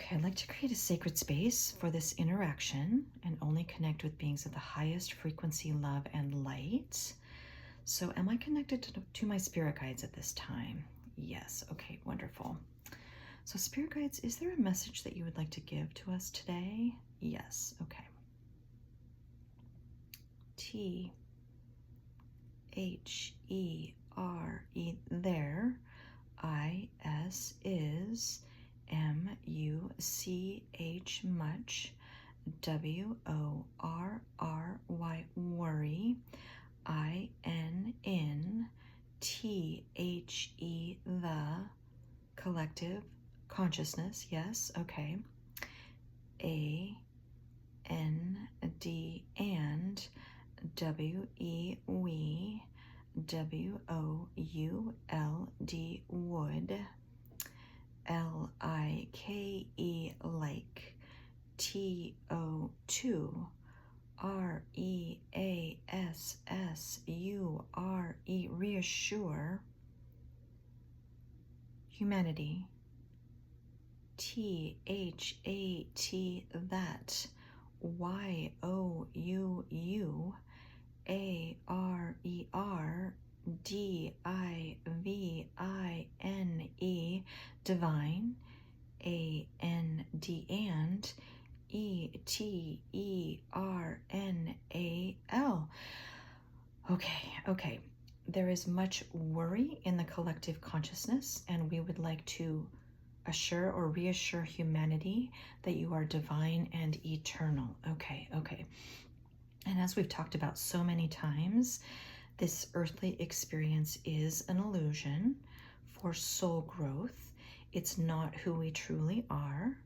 Okay, I'd like to create a sacred space for this interaction and only connect with beings of the highest frequency, love, and light. So, am I connected to my spirit guides at this time? Yes. Okay, wonderful. So, spirit guides, is there a message that you would like to give to us today? Yes. Okay. THERE, IS is MUCH, much, WORRY, worry, INNTHE, the collective consciousness. Yes. Okay. AND, and WE, we, WOULD, would, LIKE, like, TO2, REASSURE, reassure, humanity, THAT, that, YOUU, ARER, DIVINE, divine, AND, and ETERNAL. Okay. There is much worry in the collective consciousness, and we would like to assure or reassure humanity that you are divine and eternal. Okay. And as we've talked about so many times, this earthly experience is an illusion for soul growth. It's not who we truly are.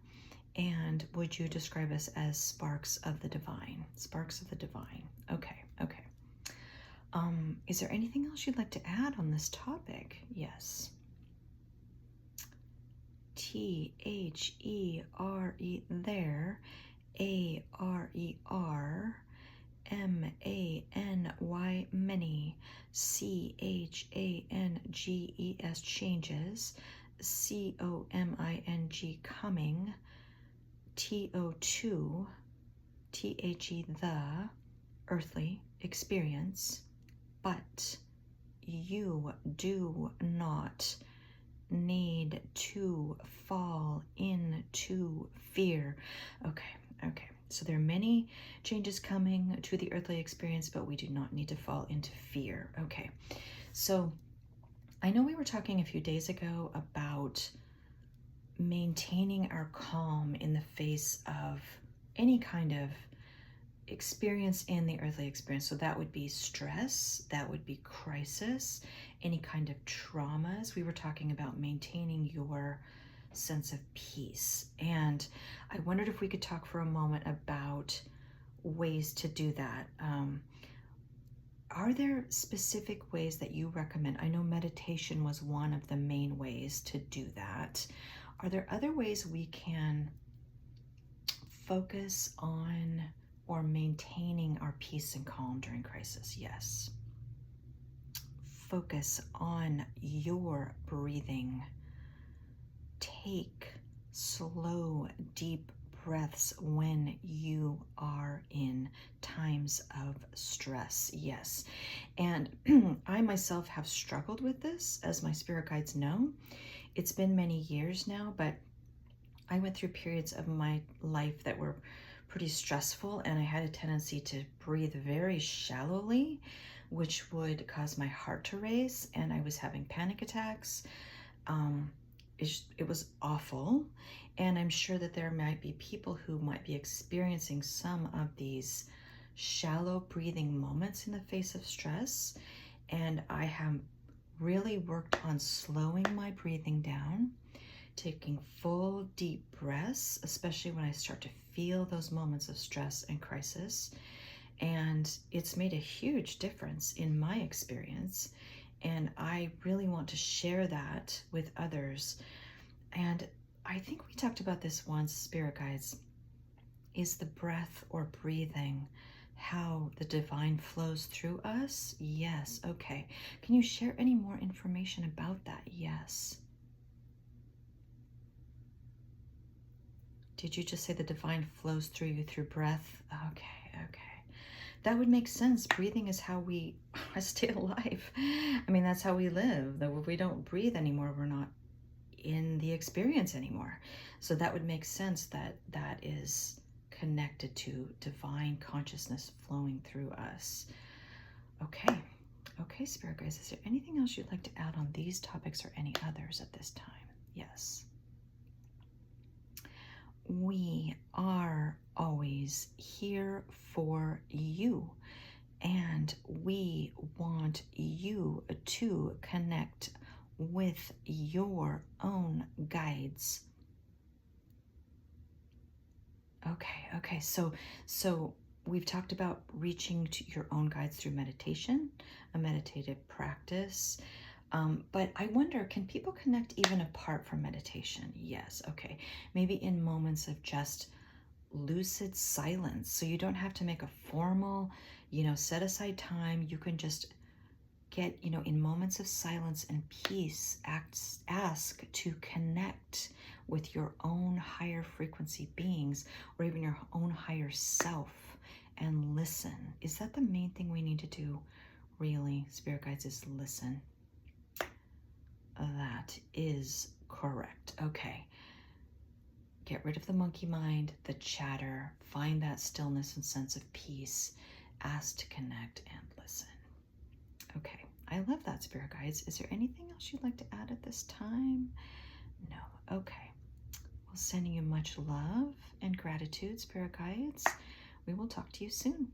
And would you describe us as sparks of the divine? Sparks of the divine. Okay. Is there anything else you'd like to add on this topic? Yes. THERE, there, ARER, MANY, many, CHANGES, changes, COMING, coming, TO2, THE, the earthly experience, but you do not need to fall into fear. Okay. So there are many changes coming to the earthly experience, but we do not need to fall into fear. Okay. So I know we were talking a few days ago about maintaining our calm in the face of any kind of experience in the earthly experience. So that would be stress, that would be crisis, any kind of traumas. We were talking about maintaining your sense of peace. And I wondered if we could talk for a moment about ways to do that. Are there specific ways that you recommend? I know meditation was one of the main ways to do that. Are there other ways we can focus on or maintaining our peace and calm during crisis? Yes. Focus on your breathing. Take slow, deep breaths when you are in times of stress. Yes. And I myself have struggled with this, as my spirit guides know. It's been many years now, but I went through periods of my life that were pretty stressful, and I had a tendency to breathe very shallowly, which would cause my heart to race, and I was having panic attacks. It was awful, and I'm sure that there might be people who might be experiencing some of these shallow breathing moments in the face of stress, and I have really worked on slowing my breathing down, taking full deep breaths, especially when I start to feel those moments of stress and crisis. And it's made a huge difference in my experience. And I really want to share that with others. And I think we talked about this once, spirit guides, is the breath or breathing, how the divine flows through us? Yes. Okay. Can you share any more information about that? Yes. Did you just say the divine flows through you through breath? Okay, okay. That would make sense. Breathing is how we stay alive. I mean, that's how we live. Though if we don't breathe anymore, we're not in the experience anymore. So that would make sense that that is connected to divine consciousness flowing through us. Okay. Okay, Spirit guys, is there anything else you'd like to add on these topics or any others at this time? Yes. We are always here for you, and we want you to connect with your own guides. Okay, so we've talked about reaching to your own guides through meditation, a meditative practice. But I wonder, can people connect even apart from meditation? Yes, okay. Maybe in moments of just lucid silence. So you don't have to make a formal, set aside time. You can just get, in moments of silence and peace, ask to connect with your own higher frequency beings or even your own higher self and listen. Is that the main thing we need to do? Really, Spirit guides, is listen. That is correct. Okay. Get rid of the monkey mind, the chatter, find that stillness and sense of peace, ask to connect and listen. Okay, I love that, Spirit guides. Is there anything else you'd like to add at this time? No. Okay. Well, sending you much love and gratitude, Spirit guides. We will talk to you soon.